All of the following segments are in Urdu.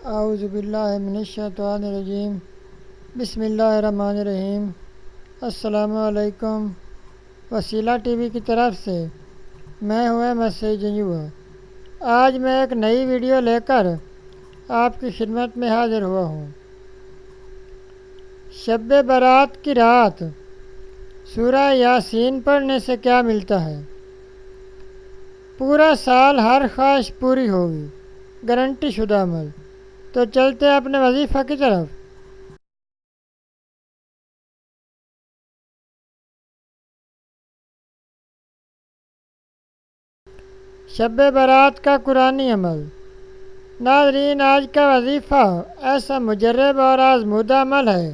اعوذ باللہ من الشیطان الرجیم بسم اللہ الرحمن الرحیم۔ السلام علیکم۔ وسیلہ ٹی وی کی طرف سے میں ہوں مسیح جنجو۔ آج میں ایک نئی ویڈیو لے کر آپ کی خدمت میں حاضر ہوا ہوں۔ شب برات کی رات سورہ یاسین پڑھنے سے کیا ملتا ہے؟ پورا سال ہر خواہش پوری ہوگی، گارنٹی شدہ عمل۔ تو چلتے اپنے وظیفہ کی طرف۔ شب برات کا قرآنی عمل۔ ناظرین، آج کا وظیفہ ایسا مجرب اور آزمودہ عمل ہے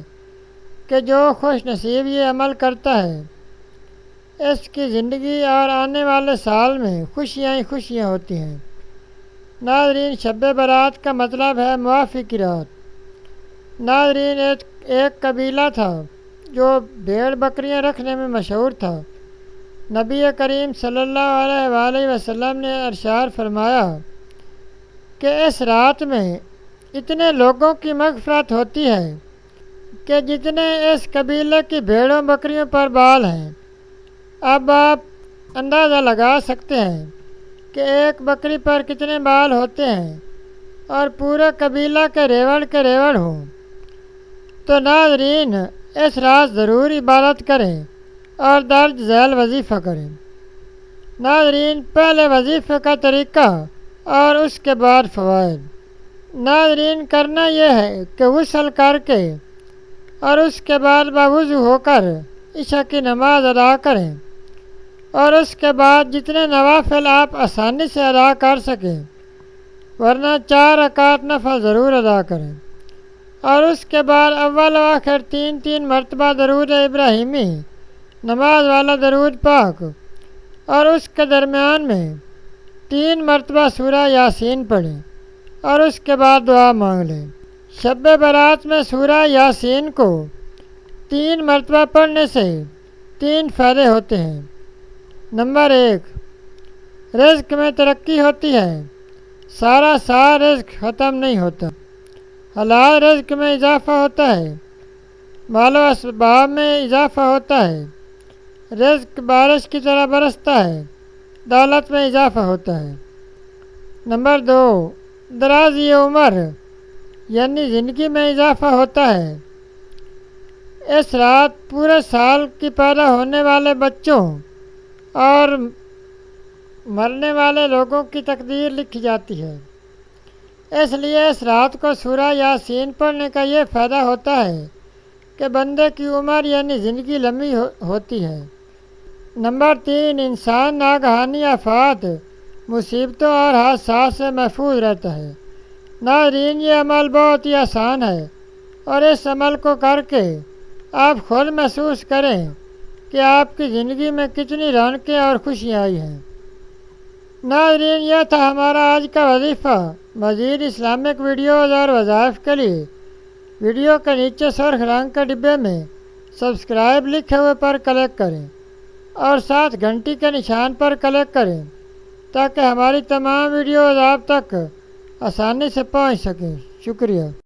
کہ جو خوش نصیب یہ عمل کرتا ہے اس کی زندگی اور آنے والے سال میں خوشیاں ہی خوشیاں ہوتی ہیں۔ ناظرین، شب برات کا مطلب ہے معافی کی رات۔ ناظرین، ایک قبیلہ تھا جو بھیڑ بکریاں رکھنے میں مشہور تھا۔ نبی کریم صلی اللہ علیہ وآلہ وسلم نے ارشاد فرمایا کہ اس رات میں اتنے لوگوں کی مغفرت ہوتی ہے کہ جتنے اس قبیلے کی بھیڑوں بکریوں پر بال ہیں۔ اب آپ اندازہ لگا سکتے ہیں کہ ایک بکری پر کتنے بال ہوتے ہیں اور پورے قبیلہ کے ریوڑ ہوں۔ تو ناظرین، اس رات ضرور عبادت کریں اور درج ذیل وظیفہ کریں۔ ناظرین، پہلے وظیفے کا طریقہ اور اس کے بعد فوائد۔ ناظرین، کرنا یہ ہے کہ غسل کر کے اور اس کے بعد باوضو ہو کر عشاء کی نماز ادا کریں، اور اس کے بعد جتنے نوافل آپ آسانی سے ادا کر سکیں، ورنہ 4 رکعت نفل ضرور ادا کریں، اور اس کے بعد اول و آخر 3 مرتبہ درود ابراہیمی، نماز والا درود پاک، اور اس کے درمیان میں 3 مرتبہ سورہ یاسین پڑھیں، اور اس کے بعد دعا مانگ لیں۔ شب برات میں سورہ یاسین کو 3 مرتبہ پڑھنے سے 3 فائدے ہوتے ہیں۔ نمبر 1، رزق میں ترقی ہوتی ہے۔ سارا سال رزق ختم نہیں ہوتا۔ حلال رزق میں اضافہ ہوتا ہے۔ مال و اسباب میں اضافہ ہوتا ہے۔ رزق بارش کی طرح برستا ہے۔ دولت میں اضافہ ہوتا ہے۔ نمبر 2، درازی عمر یعنی زندگی میں اضافہ ہوتا ہے۔ اس رات پورے سال کی پیدا ہونے والے بچوں اور مرنے والے لوگوں کی تقدیر لکھی جاتی ہے۔ اس لیے اس رات کو سورہ یاسین پڑھنے کا یہ فائدہ ہوتا ہے کہ بندے کی عمر یعنی زندگی لمبی ہوتی ہے۔ نمبر 3، انسان ناگہانی آفات، مصیبتوں اور حادثات سے محفوظ رہتا ہے۔ ناظرین، یہ عمل بہت ہی آسان ہے، اور اس عمل کو کر کے آپ خود محسوس کریں کہ آپ کی زندگی میں کتنی رونقیں اور خوشیاں آئی ہیں۔ ناظرین، یہ تھا ہمارا آج کا وظیفہ۔ مزید اسلامک ویڈیوز اور وظائف کے لیے ویڈیو کے نیچے سرخ رنگ کے ڈبے میں سبسکرائب لکھے ہوئے پر کلک کریں، اور ساتھ گھنٹی کے نشان پر کلک کریں تاکہ ہماری تمام ویڈیوز آپ تک آسانی سے پہنچ سکیں۔ شکریہ۔